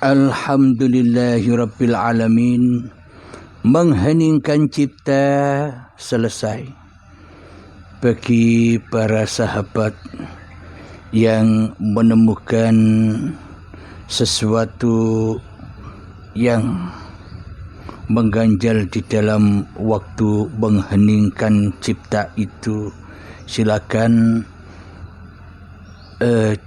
Alhamdulillahirabbil alamin. Mengheningkan cipta selesai. Bagi para sahabat yang menemukan sesuatu yang mengganjal di dalam waktu mengheningkan cipta itu, silakan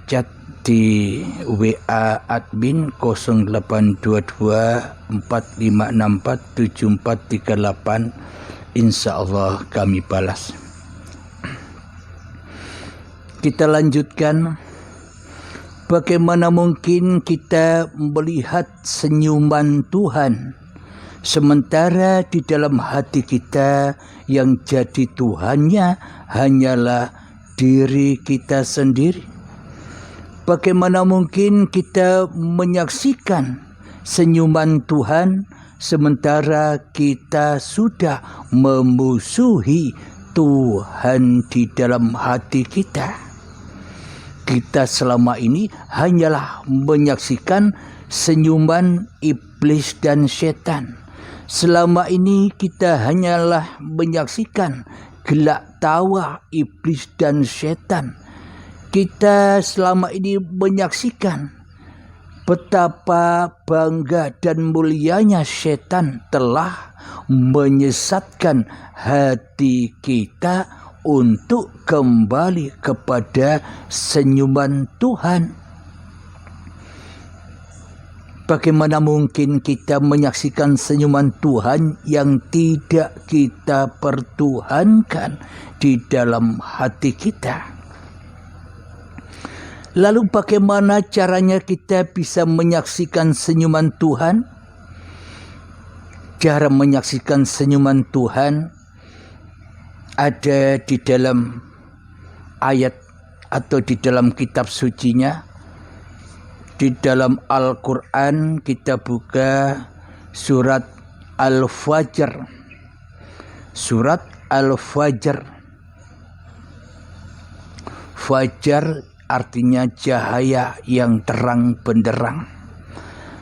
chat di WA admin 082245647438. Insyaallah kami balas. Kita lanjutkan. Bagaimana mungkin kita melihat senyuman Tuhan sementara di dalam hati kita yang jadi Tuhannya hanyalah diri kita sendiri? Bagaimana mungkin kita menyaksikan senyuman Tuhan sementara kita sudah memusuhi Tuhan di dalam hati kita? Kita selama ini hanyalah menyaksikan senyuman iblis dan setan. Selama ini kita hanyalah menyaksikan gelak tawa iblis dan setan. Kita selama ini menyaksikan betapa bangga dan mulianya setan telah menyesatkan hati kita untuk kembali kepada senyuman Tuhan. Bagaimana mungkin kita menyaksikan senyuman Tuhan yang tidak kita pertuhankan di dalam hati kita? Lalu bagaimana caranya kita bisa menyaksikan senyuman Tuhan? Cara menyaksikan senyuman Tuhan ada di dalam ayat atau di dalam kitab sucinya. Di dalam Al-Quran kita buka surat Al-Fajr. Surat Al-Fajr. Fajar artinya cahaya yang terang benderang.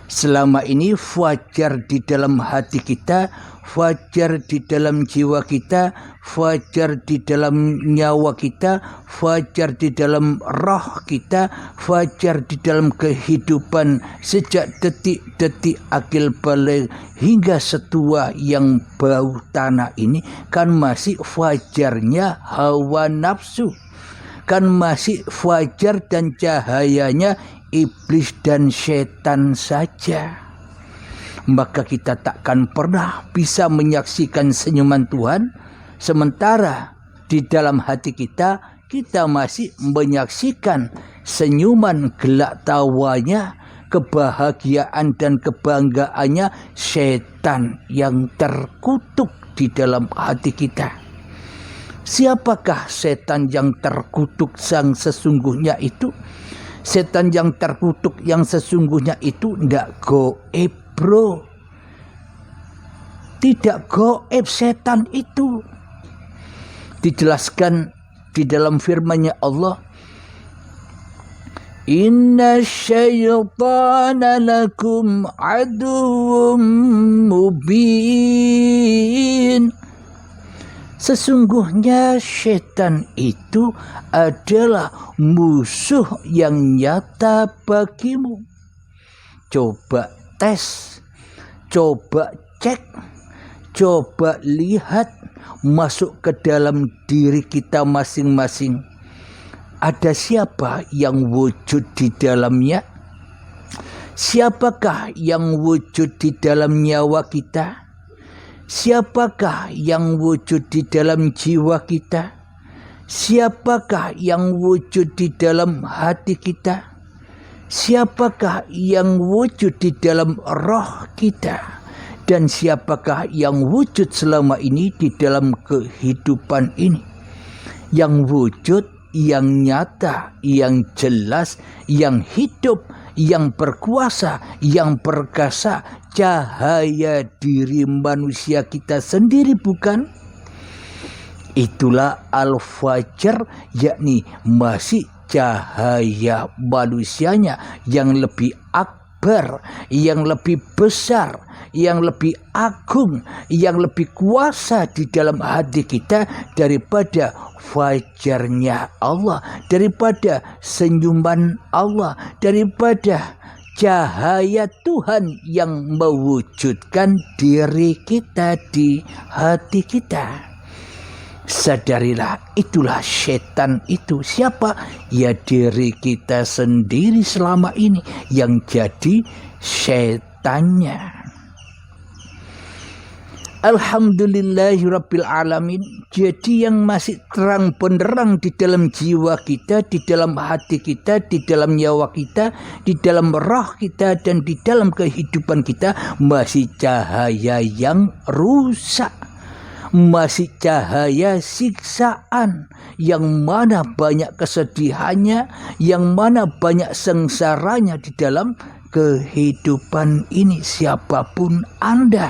Selama ini fajar di dalam hati kita, fajar di dalam jiwa kita, fajar di dalam nyawa kita, fajar di dalam roh kita, fajar di dalam kehidupan sejak detik-detik akil balik hingga setua yang bau tanah ini kan masih fajarnya hawa nafsu, kan masih fajar dan cahayanya iblis dan setan saja. Maka kita takkan pernah bisa menyaksikan senyuman Tuhan sementara di dalam hati kita masih menyaksikan senyuman gelak tawanya, kebahagiaan dan kebanggaannya setan yang terkutuk di dalam hati kita. Siapakah setan yang terkutuk yang sesungguhnya itu? Setan yang terkutuk yang sesungguhnya itu tidak goib, bro. Tidak goib setan itu. Dijelaskan di dalam firman-Nya Allah, Inna syaitana lakum aduwwum mubin. Sesungguhnya setan itu adalah musuh yang nyata bagimu. Coba tes, coba cek, coba lihat masuk ke dalam diri kita masing-masing. Ada siapa yang wujud di dalamnya? Siapakah yang wujud di dalam nyawa kita? Siapakah yang wujud di dalam jiwa kita? Siapakah yang wujud di dalam hati kita? Siapakah yang wujud di dalam roh kita? Dan siapakah yang wujud selama ini di dalam kehidupan ini? Yang wujud, yang nyata, yang jelas, yang hidup, yang berkuasa, yang perkasa, cahaya diri manusia kita sendiri, bukan? Itulah Al-Fajr, yakni masih cahaya manusianya yang lebih aktif akbar, yang lebih besar, yang lebih agung, yang lebih kuasa di dalam hati kita daripada fajarnya Allah, daripada senyuman Allah, daripada cahaya Tuhan yang mewujudkan diri kita di hati kita. Sadarilah, itulah setan itu. Siapa? Ya diri kita sendiri selama ini yang jadi setannya. Alhamdulillahirabbil alamin. Jadi yang masih terang benderang di dalam jiwa kita, di dalam hati kita, di dalam nyawa kita, di dalam roh kita, dan di dalam kehidupan kita masih cahaya yang rusak. Masih cahaya siksaan, yang mana banyak kesedihannya, yang mana banyak sengsaranya di dalam kehidupan ini, siapapun Anda.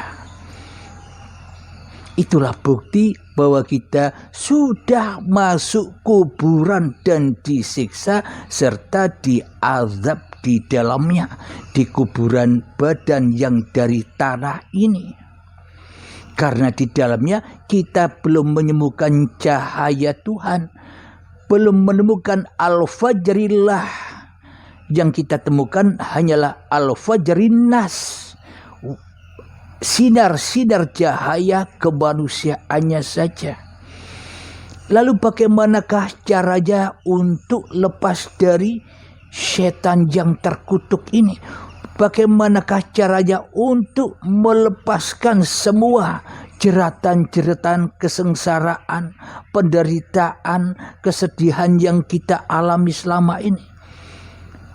Itulah bukti bahwa kita sudah masuk kuburan dan disiksa serta diazab di dalamnya, di kuburan badan yang dari tanah ini. Karena di dalamnya kita belum menemukan cahaya Tuhan, belum menemukan al-fajrillah. Yang kita temukan hanyalah al-fajrin nas, sinar-sinar cahaya kemanusiaannya saja. Lalu bagaimanakah caranya untuk lepas dari setan yang terkutuk ini? Bagaimanakah caranya untuk melepaskan semua jeratan-jeratan kesengsaraan, penderitaan, kesedihan yang kita alami selama ini?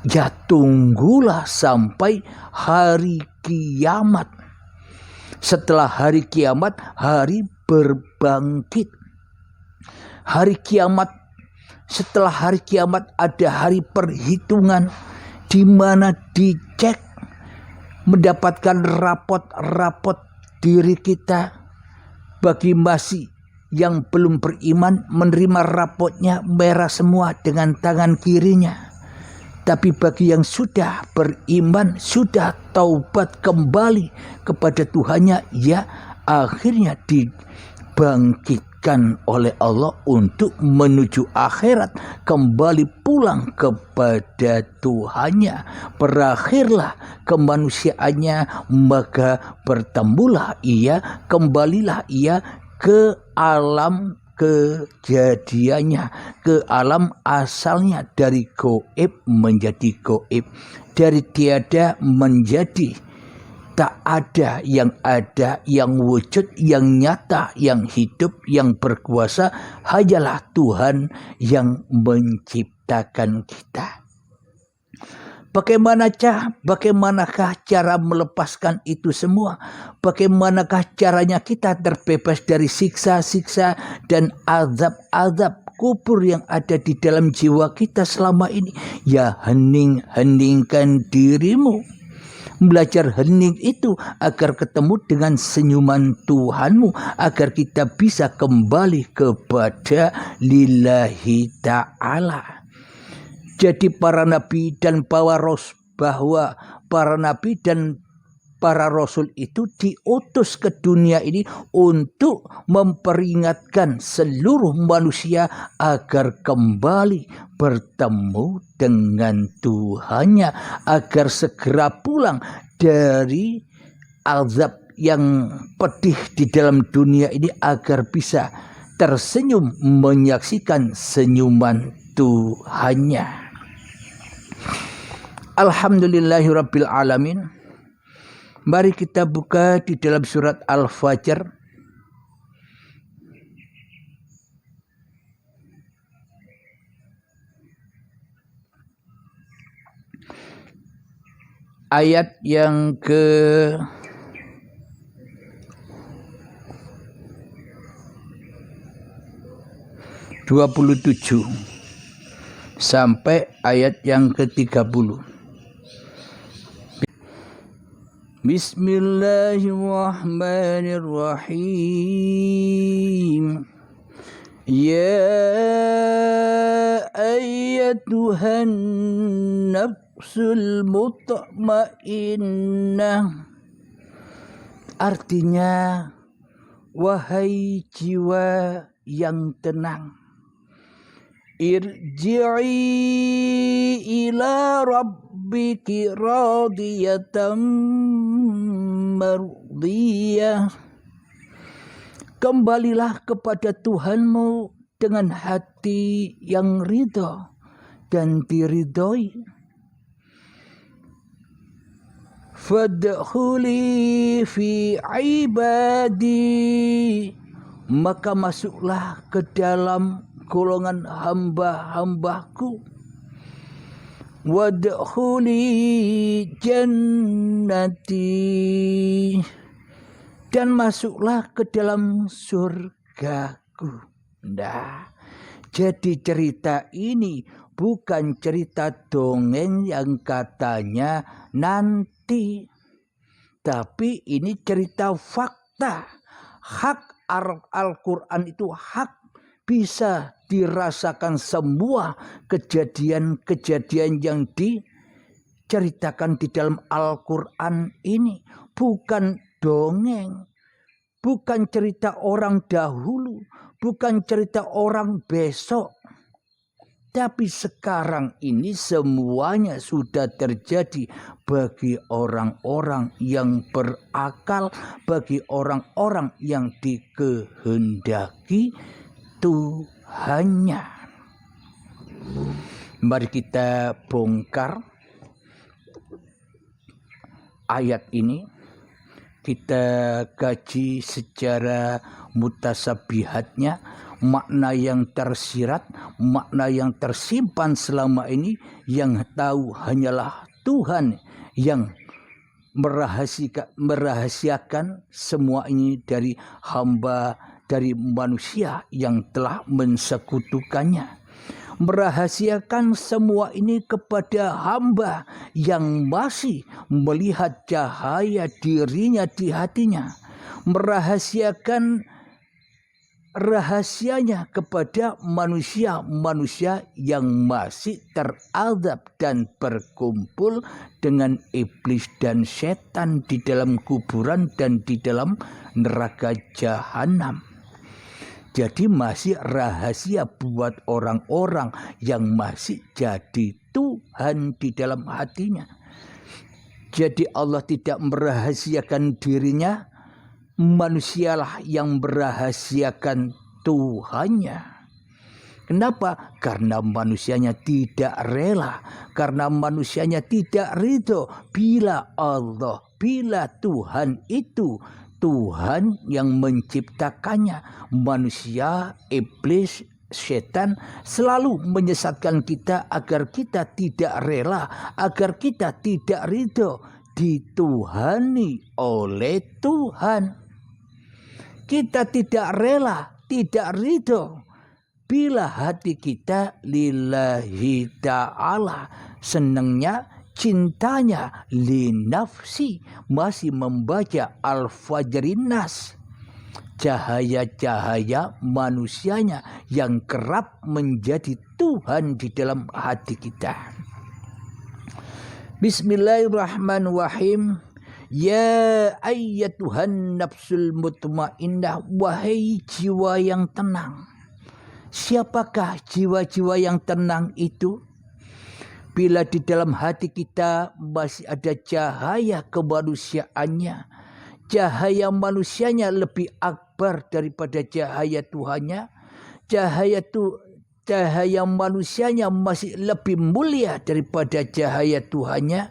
Ya tunggulah sampai hari kiamat. Setelah hari kiamat, hari berbangkit. Hari kiamat, setelah hari kiamat ada hari perhitungan, di mana dicek, mendapatkan rapot-rapot diri kita. Bagi masih yang belum beriman, menerima rapotnya merah semua dengan tangan kirinya. Tapi bagi yang sudah beriman, sudah taubat kembali kepada Tuhannya, ya akhirnya dibangkitkan oleh Allah untuk menuju akhirat, kembali pulang kepada Tuhannya. Berakhirlah kemanusiaannya, maka bertemulah ia, kembalilah ia ke alam kejadiannya, ke alam asalnya, dari goib menjadi goib, dari tiada menjadi tak ada, yang wujud, yang nyata, yang hidup, yang berkuasa hanyalah Tuhan yang menciptakan kita. Bagaimanakah cara melepaskan itu semua? Bagaimanakah caranya kita terbebas dari siksa-siksa dan azab-azab kubur yang ada di dalam jiwa kita selama ini? Ya heningkan dirimu. Belajar hening itu agar ketemu dengan senyuman Tuhanmu, agar kita bisa kembali kepada lillahi ta'ala. Jadi para nabi dan bahwa para nabi dan para rasul itu diutus ke dunia ini untuk memperingatkan seluruh manusia agar kembali bertemu dengan Tuhannya, agar segera pulang dari azab yang pedih di dalam dunia ini, agar bisa tersenyum menyaksikan senyuman Tuhannya. Alhamdulillahirabbil alamin. Mari kita buka di dalam surat Al-Fajr ayat yang ke 27 sampai ayat yang ke-30. Bismillahirrahmanirrahim. Ya ayyatuhan nafsul nafsul mutmainnah. Artinya, wahai jiwa yang tenang, irji'i ila rabbiki radiyatan mardiyah. Kembalilah kepada Tuhanmu dengan hati yang ridho dan diridhoi. Fadkhuli fi ibadi, maka masuklah ke dalam golongan hamba-hambaku. Wadkhuli jannati, dan masuklah ke dalam surgaku. Nah, jadi cerita ini bukan cerita dongeng yang katanya nanti, tapi ini cerita fakta. Hak Al-Quran itu hak, bisa dirasakan semua kejadian-kejadian yang diceritakan di dalam Al-Quran ini. Bukan dongeng, bukan cerita orang dahulu, bukan cerita orang besok. Tapi sekarang ini semuanya sudah terjadi bagi orang-orang yang berakal, bagi orang-orang yang dikehendaki Tuhannya. Mari kita bongkar ayat ini, kita kaji secara mutasabihatnya, makna yang tersirat, makna yang tersimpan selama ini, yang tahu hanyalah Tuhan yang merahasiakan semua ini dari hamba, dari manusia yang telah mensekutukannya. Merahasiakan semua ini kepada hamba yang masih melihat cahaya dirinya di hatinya. Merahasiakan rahasianya kepada manusia-manusia yang masih teradab dan berkumpul dengan iblis dan setan di dalam kuburan dan di dalam neraka jahanam. Jadi masih rahasia buat orang-orang yang masih jadi Tuhan di dalam hatinya. Jadi Allah tidak merahasiakan dirinya, manusialah yang merahasiakan Tuhannya. Kenapa? Karena manusianya tidak rela, karena manusianya tidak ridho bila Allah, bila Tuhan itu Tuhan yang menciptakannya. Manusia, iblis, setan selalu menyesatkan kita agar kita tidak rela, agar kita tidak ridho dituhani oleh Tuhan. Kita tidak rela, tidak ridho bila hati kita lillahi ta'ala, senangnya, cintanya linafsi, masih membaca Al-Fajrin Nas, cahaya-cahaya manusianya yang kerap menjadi Tuhan di dalam hati kita. Bismillahirrahmanirrahim. Ya ayyatuhan nafsul mutmainnah, wahai jiwa yang tenang. Siapakah jiwa-jiwa yang tenang itu? Bila di dalam hati kita masih ada cahaya kemanusiaannya, cahaya manusianya lebih akbar daripada cahaya Tuhannya, cahaya manusianya masih lebih mulia daripada cahaya Tuhannya,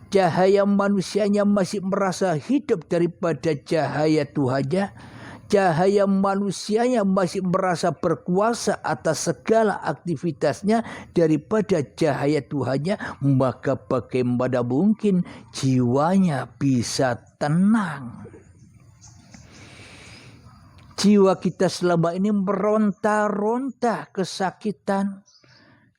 cahaya manusianya masih merasa hidup daripada cahaya Tuhannya, cahaya manusianya masih merasa berkuasa atas segala aktivitasnya daripada cahaya Tuhannya, maka bagaimana mungkin jiwanya bisa tenang? Jiwa kita selama ini meronta-ronta kesakitan.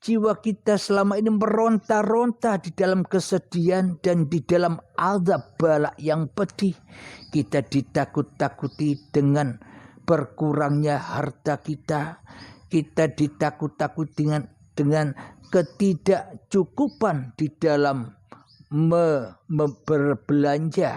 Jiwa kita selama ini meronta-ronta di dalam kesedihan dan di dalam azab bala yang pedih. Kita ditakut-takuti dengan berkurangnya harta kita. Kita ditakut-takuti dengan dengan ketidakcukupan di dalam berbelanja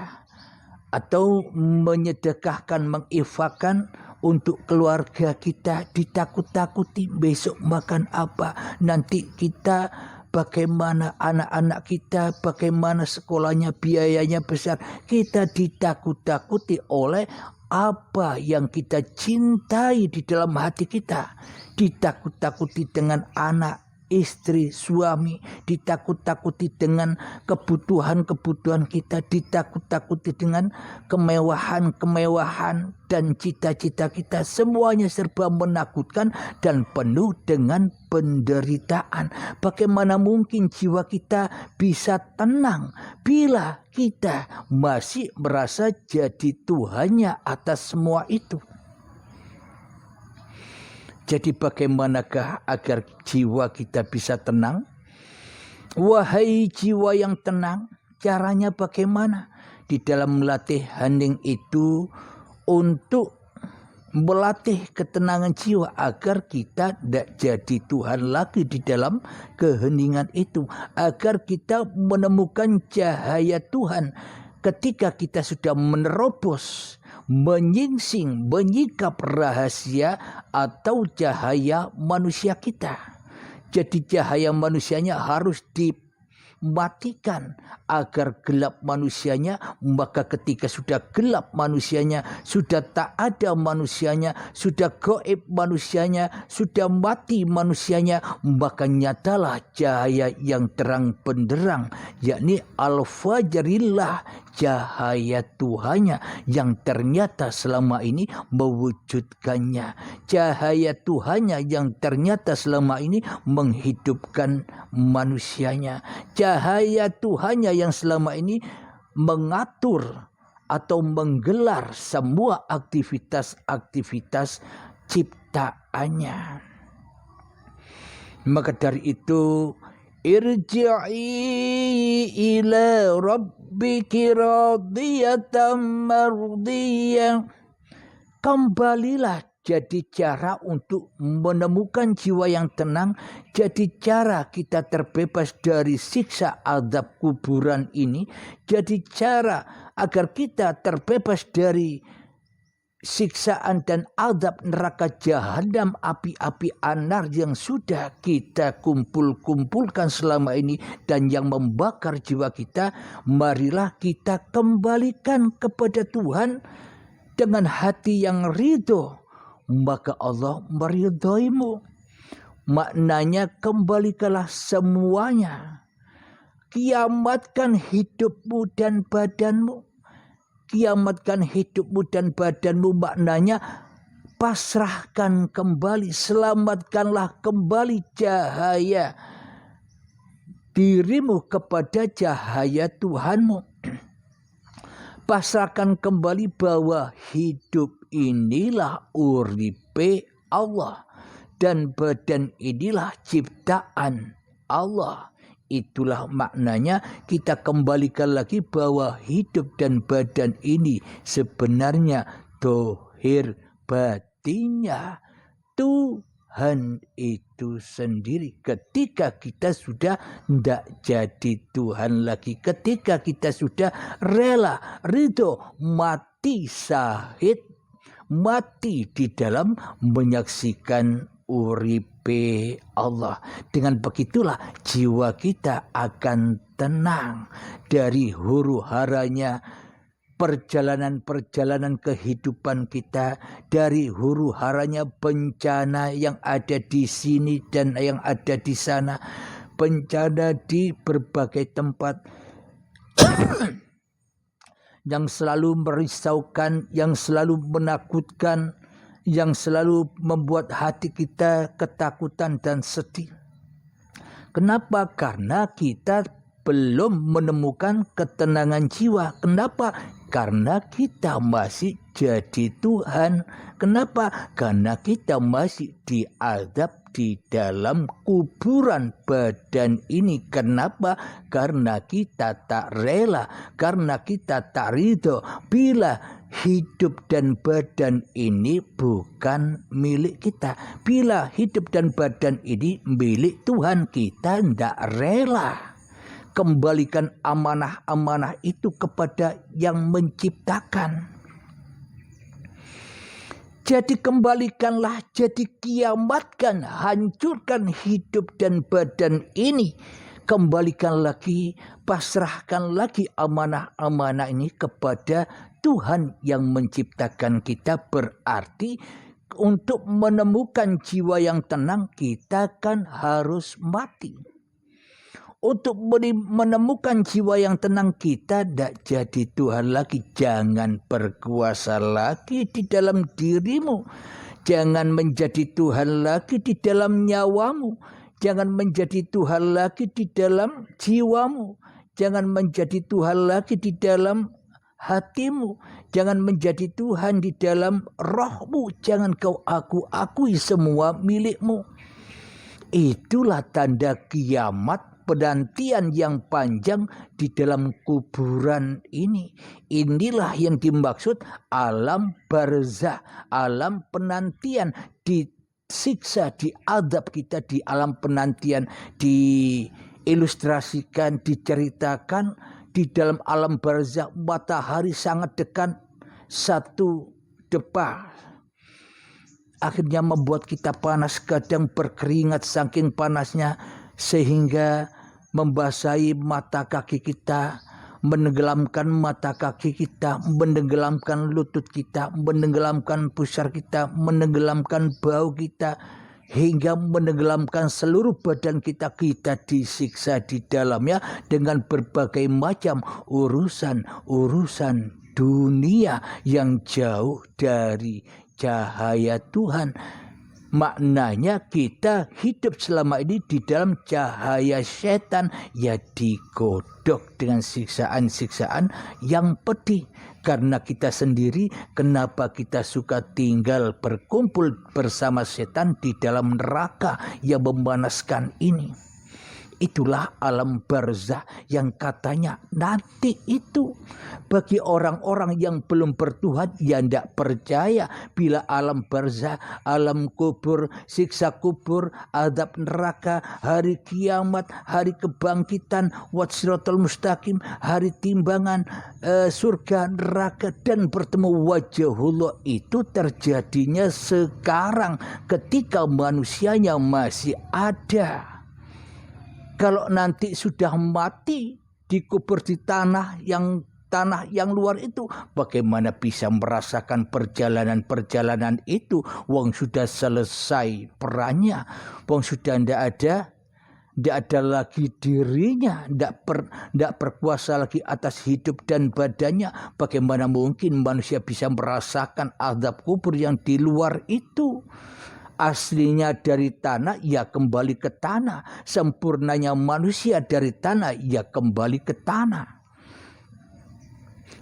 atau menyedekahkan, menginfakkan untuk keluarga kita, ditakut-takuti besok makan apa, nanti kita bagaimana, anak-anak kita bagaimana sekolahnya, biayanya besar. Kita ditakut-takuti oleh apa yang kita cintai di dalam hati kita. Ditakut-takuti dengan anak, istri, suami, ditakut-takuti dengan kebutuhan-kebutuhan kita, ditakut-takuti dengan kemewahan-kemewahan dan cita-cita kita. Semuanya serba menakutkan dan penuh dengan penderitaan. Bagaimana mungkin jiwa kita bisa tenang bila kita masih merasa jadi Tuhannya atas semua itu? Jadi bagaimanakah agar jiwa kita bisa tenang? Wahai jiwa yang tenang, caranya bagaimana? Di dalam melatih hening itu untuk melatih ketenangan jiwa agar kita tidak jadi Tuhan lagi di dalam keheningan itu. Agar kita menemukan cahaya Tuhan ketika kita sudah menerobos, menyingsing, menyikap rahasia atau cahaya manusia kita. Jadi cahaya manusianya harus dimatikan agar gelap manusianya. Maka ketika sudah gelap manusianya, sudah tak ada manusianya, sudah gaib manusianya, sudah mati manusianya, maka nyatalah cahaya yang terang benderang, yakni al-fajrillah, cahaya Tuhannya yang ternyata selama ini mewujudkannya. Cahaya Tuhannya yang ternyata selama ini menghidupkan manusianya. Cahaya Tuhannya yang selama ini mengatur atau menggelar semua aktivitas-aktivitas ciptaannya. Maka dari itu, irji'i ila rabbiki radiyatan mardiyah. Kembalilah, jadi cara untuk menemukan jiwa yang tenang, jadi cara kita terbebas dari siksa azab kuburan ini, jadi cara agar kita terbebas dari siksaan dan azab neraka jahanam, api-api anar yang sudah kita kumpulkan selama ini dan yang membakar jiwa kita. Marilah kita kembalikan kepada Tuhan dengan hati yang ridho, maka Allah meridhoimu. Maknanya kembalikanlah semuanya, kiamatkan hidupmu dan badanmu. Kiamatkan hidupmu dan badanmu maknanya pasrahkan kembali, selamatkanlah kembali cahaya dirimu kepada cahaya Tuhanmu. Pasrahkan kembali bahwa hidup inilah uripe Allah dan badan inilah ciptaan Allah. Itulah maknanya kita kembalikan lagi bahwa hidup dan badan ini sebenarnya dohir batinnya Tuhan itu sendiri. Ketika kita sudah tidak jadi Tuhan lagi, ketika kita sudah rela, ridho, mati syahid, mati di dalam menyaksikan uripe Allah. Dengan begitulah jiwa kita akan tenang dari huru haranya perjalanan-perjalanan kehidupan kita, dari huru haranya bencana yang ada di sini dan yang ada di sana, bencana di berbagai tempat yang selalu merisaukan, yang selalu menakutkan, yang selalu membuat hati kita ketakutan dan sedih. Kenapa? Karena kita belum menemukan ketenangan jiwa. Kenapa? Karena kita masih jadi Tuhan. Kenapa? Karena kita masih diazab di dalam kuburan badan ini. Kenapa? Karena kita tak rela, karena kita tak ridho bila hidup dan badan ini bukan milik kita. Bila hidup dan badan ini milik Tuhan, kita tidak rela kembalikan amanah-amanah itu kepada yang menciptakan. Jadi kembalikanlah, jadi kiamatkan, hancurkan hidup dan badan ini. Kembalikan lagi, pasrahkan lagi amanah-amanah ini kepada Tuhan yang menciptakan kita. Berarti untuk menemukan jiwa yang tenang, kita kan harus mati. Untuk menemukan jiwa yang tenang, kita tidak jadi Tuhan lagi. Jangan berkuasa lagi di dalam dirimu. Jangan menjadi Tuhan lagi di dalam nyawamu. Jangan menjadi Tuhan lagi di dalam jiwamu. Jangan menjadi Tuhan lagi di dalam hatimu. Jangan menjadi Tuhan di dalam rohmu. Jangan kau akui semua milikmu. Itulah tanda kiamat, penantian yang panjang di dalam kuburan ini. Inilah yang dimaksud alam barzah, alam penantian, disiksa, diadab kita di alam penantian, diilustrasikan, diceritakan di dalam alam barzah. Matahari sangat dekat, satu depa akhirnya membuat kita panas, kadang berkeringat saking panasnya, sehingga membasahi mata kaki kita, menenggelamkan mata kaki kita, menenggelamkan lutut kita, menenggelamkan pusar kita, menenggelamkan bau kita, hingga menenggelamkan seluruh badan kita. Kita disiksa di dalamnya dengan berbagai macam urusan dunia yang jauh dari cahaya Tuhan. Maknanya kita hidup selama ini di dalam cahaya setan, ya digodok dengan siksaan-siksaan yang pedih. Karena kita sendiri, kenapa kita suka tinggal berkumpul bersama setan di dalam neraka yang memanaskan ini? Itulah alam barzah yang katanya nanti itu. Bagi orang-orang yang belum bertuhan, ya tidak percaya bila alam barzah, alam kubur, siksa kubur, adab neraka, hari kiamat, hari kebangkitan, wassiratul mustaqim, hari timbangan, surga, neraka, dan bertemu wajahullah itu terjadinya sekarang ketika manusianya masih ada. Kalau nanti sudah mati, dikubur di tanah yang luar itu, bagaimana bisa merasakan perjalanan-perjalanan itu? Wong sudah selesai perannya, wong sudah tidak ada lagi dirinya, tidak berkuasa lagi atas hidup dan badannya. Bagaimana mungkin manusia bisa merasakan azab kubur yang di luar itu? Aslinya dari tanah, ya kembali ke tanah. Sempurnanya manusia dari tanah, ya kembali ke tanah.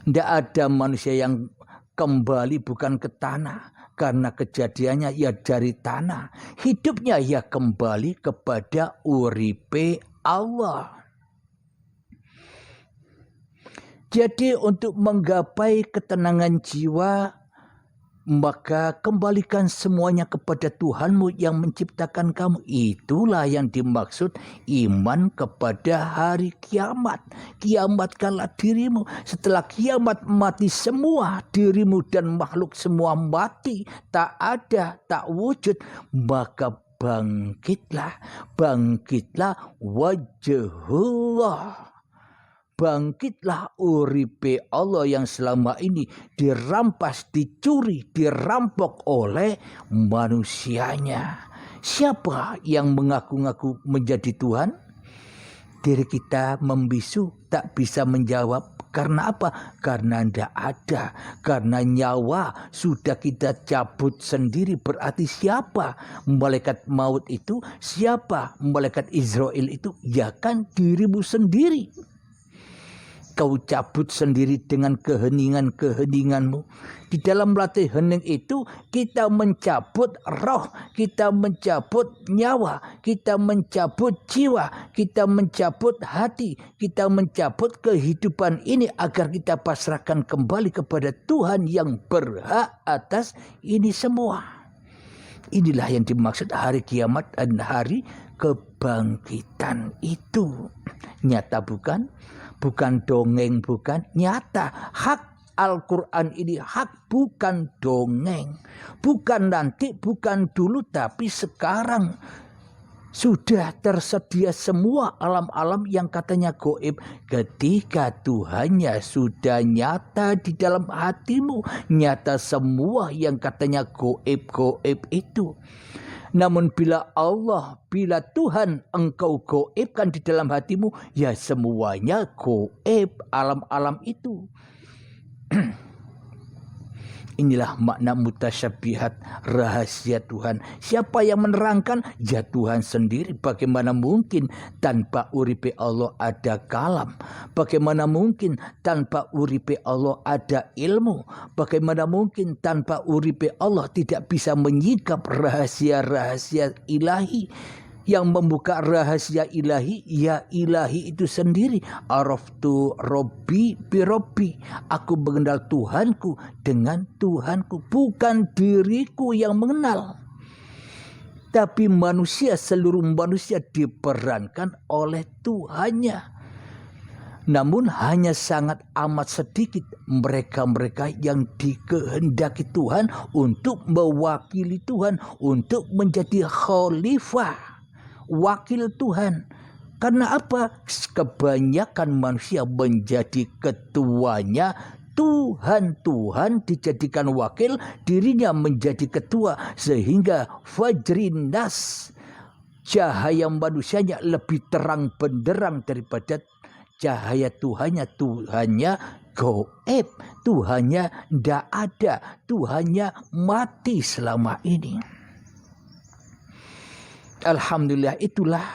Tidak ada manusia yang kembali bukan ke tanah, karena kejadiannya ya dari tanah. Hidupnya ya kembali kepada uripe Allah. Jadi untuk menggapai ketenangan jiwa, maka kembalikan semuanya kepada Tuhanmu yang menciptakan kamu. Itulah yang dimaksud iman kepada hari kiamat. Kiamatkanlah dirimu. Setelah kiamat mati semua, dirimu dan makhluk semua mati, tak ada, tak wujud, maka bangkitlah wajhullah. Bangkitlah uripe Allah yang selama ini dirampas, dicuri, dirampok oleh manusianya. Siapa yang mengaku-ngaku menjadi Tuhan? Diri kita membisu, tak bisa menjawab. Karena apa? Karena tidak ada. Karena nyawa sudah kita cabut sendiri. Berarti siapa malaikat maut itu? Siapa malaikat Israel itu? Ya kan dirimu sendiri. Kau cabut sendiri dengan keheningan-keheninganmu, Di dalam melatih hening itu kita mencabut roh, kita mencabut nyawa, kita mencabut jiwa, kita mencabut hati, kita mencabut kehidupan ini agar kita pasrahkan kembali kepada Tuhan yang berhak atas ini semua. Inilah yang dimaksud hari kiamat dan hari kebangkitan itu. Nyata bukan? Bukan dongeng, bukan, nyata. Hak Al-Quran ini hak, bukan dongeng. Bukan nanti, bukan dulu, tapi sekarang. Sudah tersedia semua alam-alam yang katanya gaib ketika Tuhannya sudah nyata di dalam hatimu. Nyata semua yang katanya gaib itu. Namun bila Tuhan engkau gaibkan di dalam hatimu, ya semuanya gaib alam-alam itu. Inilah makna mutasyabihat, rahasia Tuhan. Siapa yang menerangkan? Ya Tuhan sendiri. Bagaimana mungkin tanpa uripe Allah ada kalam? Bagaimana mungkin tanpa uripe Allah ada ilmu? Bagaimana mungkin tanpa uripe Allah tidak bisa menyikap rahasia-rahasia ilahi? Yang membuka rahasia ilahi, ya ilahi itu sendiri. Araftu Robbi birobbi. Aku mengenal Tuhanku dengan Tuhanku. Bukan diriku yang mengenal. Tapi manusia, seluruh manusia diperankan oleh Tuhannya. Namun hanya sangat amat sedikit mereka-mereka yang dikehendaki Tuhan untuk mewakili Tuhan, untuk menjadi khalifah, wakil Tuhan. Karena apa? Kebanyakan manusia menjadi ketuanya Tuhan. Tuhan dijadikan wakil, dirinya menjadi ketua. Sehingga fajrin nas, cahaya manusianya lebih terang benderang daripada cahaya Tuhannya. Tuhannya gaib, Tuhannya tidak ada, Tuhannya mati selama ini. Alhamdulillah, itulah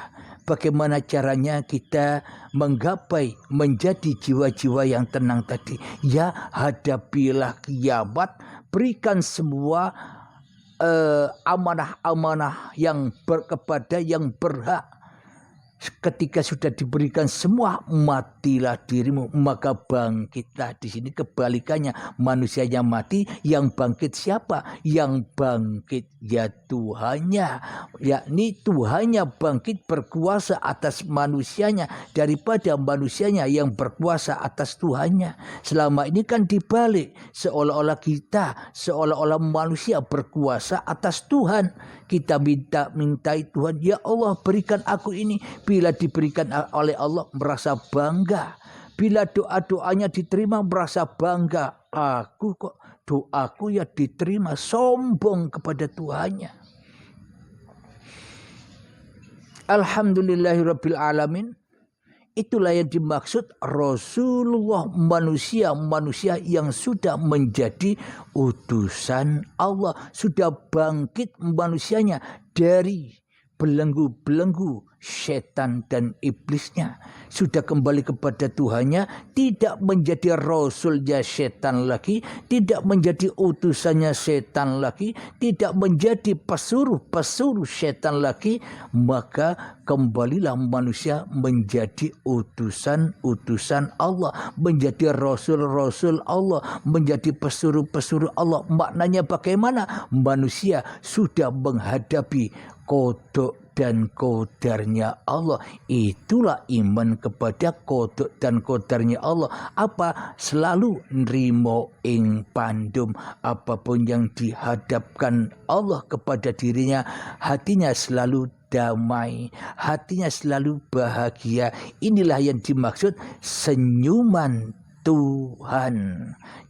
bagaimana caranya kita menggapai menjadi jiwa-jiwa yang tenang tadi. Ya, hadapilah kiamat, berikan semua amanah-amanah yang kepada yang berhak. Ketika sudah diberikan semua, matilah dirimu, maka bangkitlah. Di sini kebalikannya, manusianya mati, yang bangkit siapa? Yang bangkit ya Tuhannya, yakni Tuhannya bangkit berkuasa atas manusianya daripada manusianya yang berkuasa atas Tuhannya. Selama ini kan dibalik, seolah-olah kita, seolah-olah manusia berkuasa atas Tuhan. Kita mintai Tuhan, ya Allah berikan aku ini. Bila diberikan oleh Allah merasa bangga. Bila doa-doanya diterima merasa bangga. Aku kok doaku ya diterima, sombong kepada Tuhannya. Alhamdulillahirabbil alamin. Itulah yang dimaksud Rasulullah, manusia yang sudah menjadi utusan Allah. Sudah bangkit manusianya dari belenggu-belenggu setan dan iblisnya. Sudah kembali kepada Tuhannya, tidak menjadi rasulnya setan lagi, tidak menjadi utusannya setan lagi, tidak menjadi pesuruh setan lagi. Maka kembalilah manusia menjadi utusan-utusan Allah, menjadi rasul-rasul Allah, menjadi pesuruh-pesuruh Allah. Maknanya bagaimana? Manusia sudah menghadapi kodok dan kodarnya Allah. Itulah iman kepada kodok dan kodarnya Allah. Apa? Selalu nrimo ing pandum. Apapun yang dihadapkan Allah kepada dirinya, hatinya selalu damai, hatinya selalu bahagia. Inilah yang dimaksud senyuman Tuhan.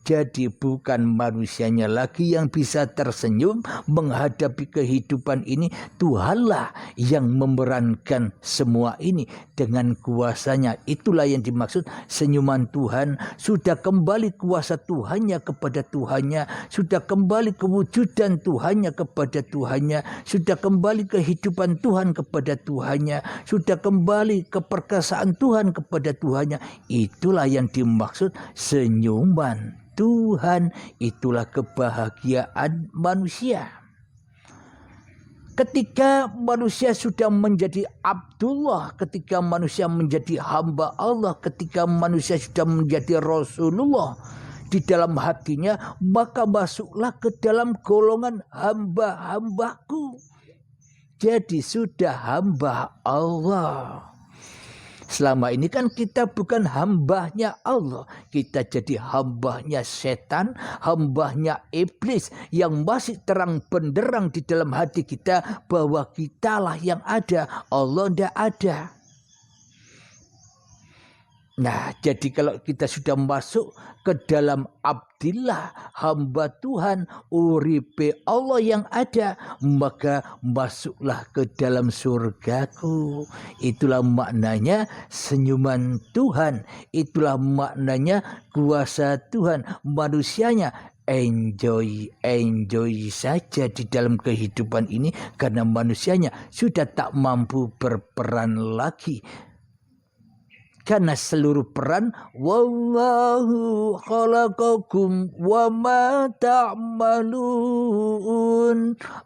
Jadi bukan manusianya lagi yang bisa tersenyum menghadapi kehidupan ini. Tuhanlah yang memerankan semua ini dengan kuasanya. Itulah yang dimaksud senyuman Tuhan. Sudah kembali kuasa Tuhannya kepada Tuhannya. Sudah kembali kewujudan Tuhannya kepada Tuhannya. Sudah kembali kehidupan Tuhan kepada Tuhannya. Sudah kembali keperkasaan Tuhan kepada Tuhannya. Itulah yang dimaksud senyuman Tuhan. Itulah kebahagiaan manusia. Ketika manusia sudah menjadi Abdullah, ketika manusia menjadi hamba Allah, ketika manusia sudah menjadi Rasulullah di dalam hatinya, maka masuklah ke dalam golongan hamba-hambaku. Jadi sudah hamba Allah. Selama ini kan kita bukan hambanya Allah. Kita jadi hambanya setan, hambanya iblis yang masih terang benderang di dalam hati kita bahwa kitalah yang ada, Allah tidak ada. Nah, jadi kalau kita sudah masuk ke dalam abdillah, hamba Tuhan, uripe Allah yang ada, maka masuklah ke dalam surgaku. Itulah maknanya senyuman Tuhan, itulah maknanya kuasa Tuhan. Manusianya enjoy saja di dalam kehidupan ini karena manusianya sudah tak mampu berperan lagi. Karena seluruh peran wallahu khalaqakum wa ma ta'malun.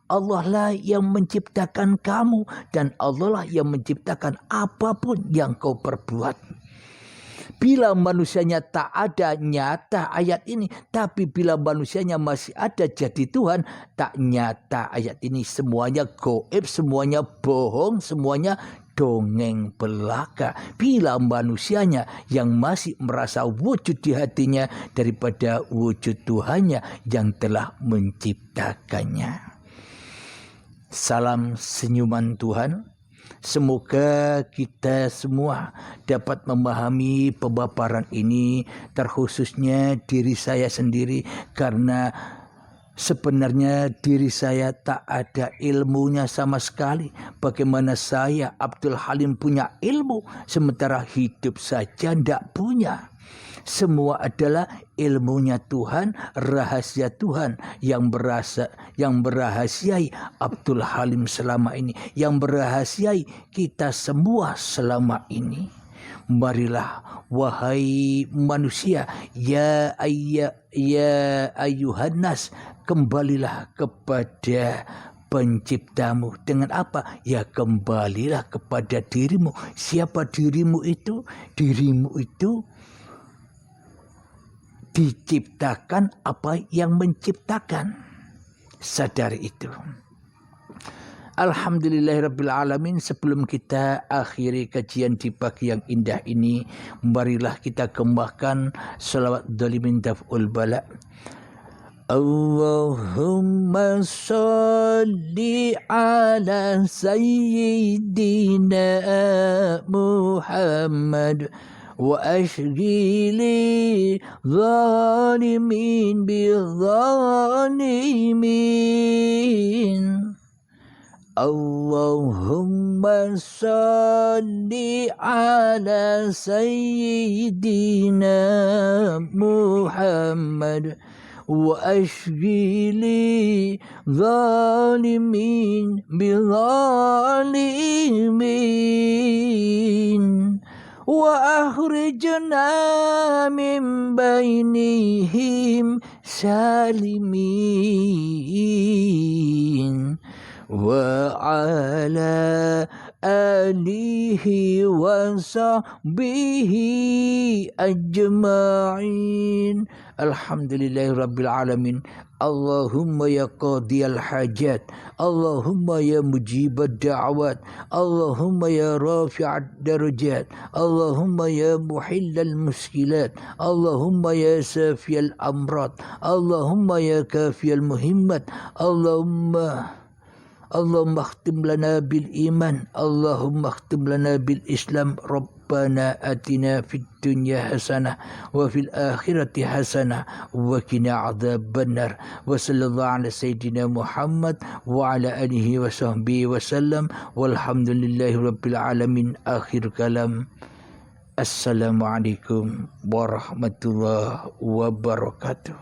Allah lah yang menciptakan kamu dan Allah lah yang menciptakan apapun yang kau perbuat. Bila manusianya tak ada nyata ayat ini, tapi bila manusianya masih ada jadi Tuhan, tak nyata ayat ini. Semuanya gaib, semuanya bohong, semuanya dongeng belaka. Bila manusianya yang masih merasa wujud di hatinya daripada wujud Tuhannya yang telah menciptakannya. Salam senyuman Tuhan. Semoga kita semua dapat memahami pemaparan ini, terkhususnya diri saya sendiri, karena sebenarnya diri saya tak ada ilmunya sama sekali. Bagaimana saya Abdul Halim punya ilmu sementara hidup saja tidak punya. Semua adalah ilmunya Tuhan, rahasia Tuhan yang berahasiai Abdul Halim selama ini, yang berahasiai kita semua selama ini. Marilah wahai manusia, ya ayyuhan nas, kembalilah kepada penciptamu. Dengan apa? Ya kembalilah kepada dirimu. Siapa dirimu itu? Dirimu itu diciptakan apa yang menciptakan. Sadari itu. Alhamdulillahirrabbilalamin. Sebelum kita akhiri kajian di pagi yang indah ini, marilah kita kembangkan salawat dhalimin daf'ul bala. Allahumma salli ala sayyidina Muhammad wa ashghili zalimin bizalimin. Allahumma salli ala sayyidina Muhammad wa ashghili zalimin bizalimin. Wa akhrijna min bainihim salimin. Wa ala alihi wa sahbihi ajma'in. Alhamdulillahirabbil alamin. Allahumma ya qadiyal hajat, Allahumma ya mujibad da'awat, Allahumma ya rafi'ad darajat, Allahumma ya muhillal muskilat, Allahumma ya safiyal amrat, Allahumma ya kafiyal muhimmat, Allahumma akhtim lana bil iman, Allahumma akhtim lana bil islam. Rabbana atina fid dunya hasanah wa fil akhirati hasanah wa qina adzabannar. Wa sallallahu ala sayyidina Muhammad wa ala alihi wa sahbihi wa sallam. Walhamdulillahi rabbil alamin. Akhir kalam. Assalamualaikum warahmatullahi wabarakatuh.